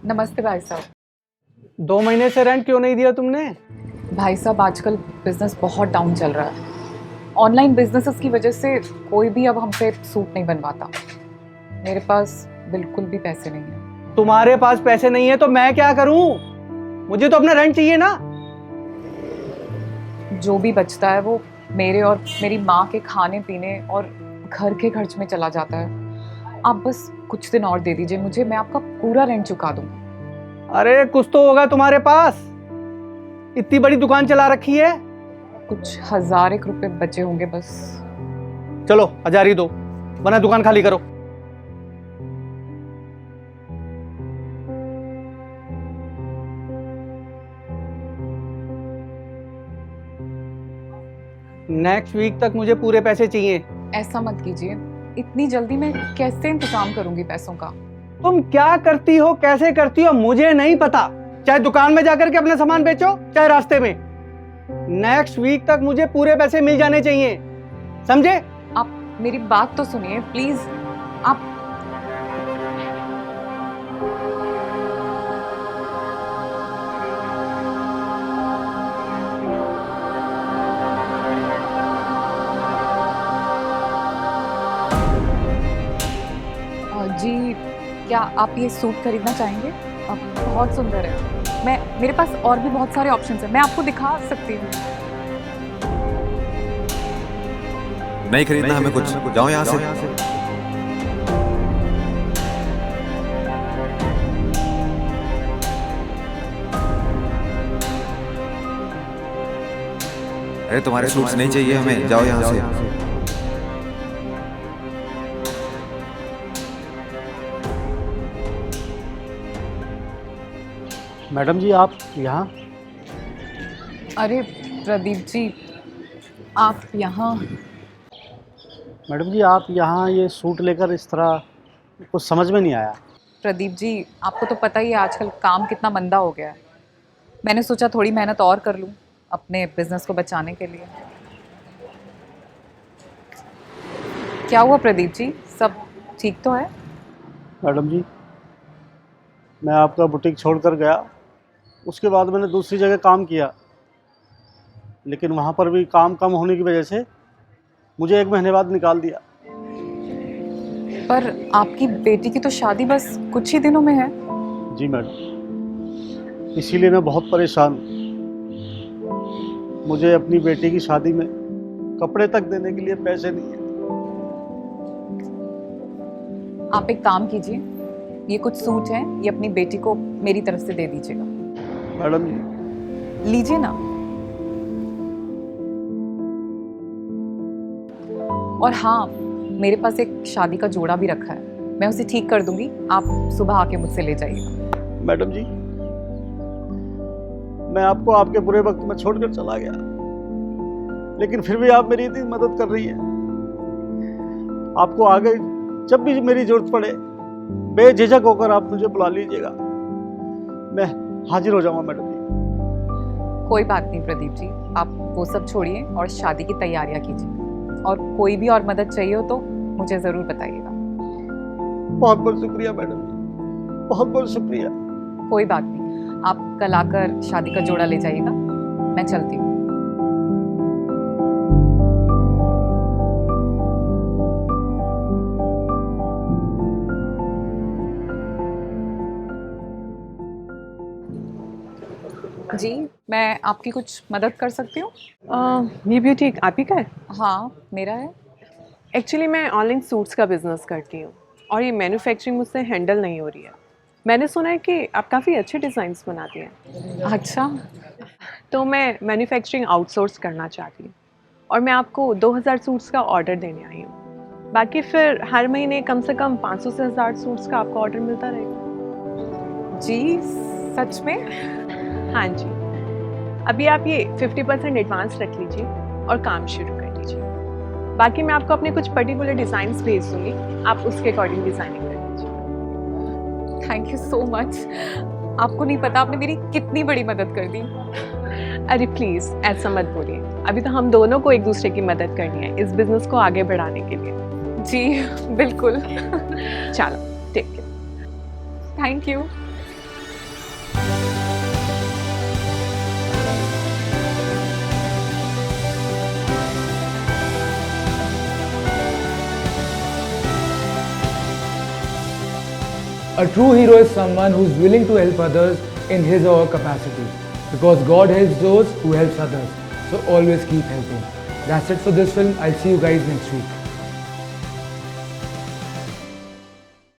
नमस्ते भाई साहब। 2 महीने से रेंट क्यों नहीं दिया तुमने? भाई साहब आजकल बिजनेस बहुत डाउन चल रहा है। ऑनलाइन बिजनेसेस की वजह से कोई भी अब हमसे सूट नहीं बनवाता। मेरे पास बिल्कुल भी पैसे नहीं है। तुम्हारे पास पैसे नहीं है तो मैं क्या करूं? मुझे तो अपना रेंट चाहिए ना। जो भी बचता है वो मेरे और मेरी माँ के खाने पीने और घर के खर्च में चला जाता है। आप बस कुछ दिन और दे दीजिए मुझे, मैं आपका पूरा रेंट चुका दूंगी। अरे कुछ तो होगा तुम्हारे पास, इतनी बड़ी दुकान चला रखी है। कुछ 1000 रुपए बचे होंगे बस। चलो 1000 ही दो वरना दुकान खाली करो। नेक्स्ट वीक तक मुझे पूरे पैसे चाहिए। ऐसा मत कीजिए, इतनी जल्दी मैं कैसे इंतजाम करूंगी पैसों का। तुम क्या करती हो, कैसे करती हो मुझे नहीं पता। चाहे दुकान में जाकर के अपना सामान बेचो चाहे रास्ते में। नेक्स्ट वीक तक मुझे पूरे पैसे मिल जाने चाहिए, समझे? आप मेरी बात तो सुनिए प्लीज। आप जी, क्या आप ये सूट खरीदना चाहेंगे? बहुत सुंदर है। मेरे पास और भी बहुत सारे ऑप्शंस हैं, मैं आपको दिखा सकती हूँ। नहीं खरीदना हमें कुछ, जाओ यहाँ से। अरे तुम्हारे सूट्स नहीं चाहिए हमें, जाओ यहाँ से। मैडम जी आप यहाँ? अरे प्रदीप जी, आप यहाँ? मैडम जी आप यहाँ ये सूट लेकर इस तरह, कुछ समझ में नहीं आया। प्रदीप जी, आपको तो पता ही है आजकल काम कितना मंदा हो गया है। मैंने सोचा थोड़ी मेहनत और कर लूँ अपने बिजनेस को बचाने के लिए। क्या हुआ प्रदीप जी, सब ठीक तो है? मैडम जी मैं आपका बुटीक छोड़कर गया, उसके बाद मैंने दूसरी जगह काम किया, लेकिन वहाँ पर भी काम कम होने की वजह से मुझे 1 महीने बाद निकाल दिया। पर आपकी बेटी की तो शादी बस कुछ ही दिनों में है। जी मैडम, इसीलिए मैं बहुत परेशान हूँ। मुझे अपनी बेटी की शादी में कपड़े तक देने के लिए पैसे नहीं है। आप एक काम कीजिए, ये कुछ सूट हैं, ये अपनी बेटी को मेरी तरफ से दे दीजिएगा। मैडम जी लीजिए ना। और हाँ, मेरे पास एक शादी का जोड़ा भी रखा है, मैं उसे ठीक कर दूंगी, आप सुबह आके मुझसे ले जाइएगा। मैडम जी मैं आपको आपके बुरे वक्त में छोड़कर चला गया, लेकिन फिर भी आप मेरी इतनी मदद कर रही हैं। आपको आगे जब भी मेरी जरूरत पड़े बेझिझक होकर आप मुझे बुला लीजिएगा, मैं हाजिर हो जाऊंगा। मैडम जी कोई बात नहीं प्रदीप जी, आप वो सब छोड़िए और शादी की तैयारियां कीजिए। और कोई भी और मदद चाहिए हो तो मुझे ज़रूर बताइएगा। बहुत बहुत शुक्रिया मैडम जी, बहुत बहुत शुक्रिया। कोई बात नहीं, आप कल आकर शादी का जोड़ा ले जाइएगा। मैं चलती हूँ। जी, मैं आपकी कुछ मदद कर सकती हूँ? ये ब्यूटीक आप ही का है? हाँ, मेरा है। एक्चुअली मैं ऑनलाइन सूट्स का बिज़नेस करती हूँ और ये मैन्युफैक्चरिंग मुझसे हैंडल नहीं हो रही है। मैंने सुना है कि आप काफ़ी अच्छे डिज़ाइंस बनाती हैं। अच्छा, तो मैं मैन्युफैक्चरिंग आउटसोर्स करना चाहती हूँ और मैं आपको 2000 सूट्स का ऑर्डर देने आई हूँ। बाकी फिर हर महीने कम से कम 500 से 1000 सूट्स का आपको ऑर्डर मिलता रहेगा। जी सच में? हाँ जी, अभी आप ये 50% एडवांस रख लीजिए और काम शुरू कर लीजिए। बाकी मैं आपको अपने कुछ पर्टिकुलर डिज़ाइंस भेज दूँगी, आप उसके अकॉर्डिंग डिज़ाइनिंग कर लीजिए। Thank you so much. आपको नहीं पता आपने मेरी कितनी बड़ी मदद कर दी। अरे प्लीज़ ऐसा मत बोलिए, अभी तो हम दोनों को एक दूसरे की मदद करनी है इस बिज़नेस को आगे बढ़ाने के लिए। जी बिल्कुल। चलो take care. Thank you. A true hero is someone who is willing to help others in his or her capacity. Because God helps those who helps others. So always keep helping. That's it for this film. I'll see you guys next week.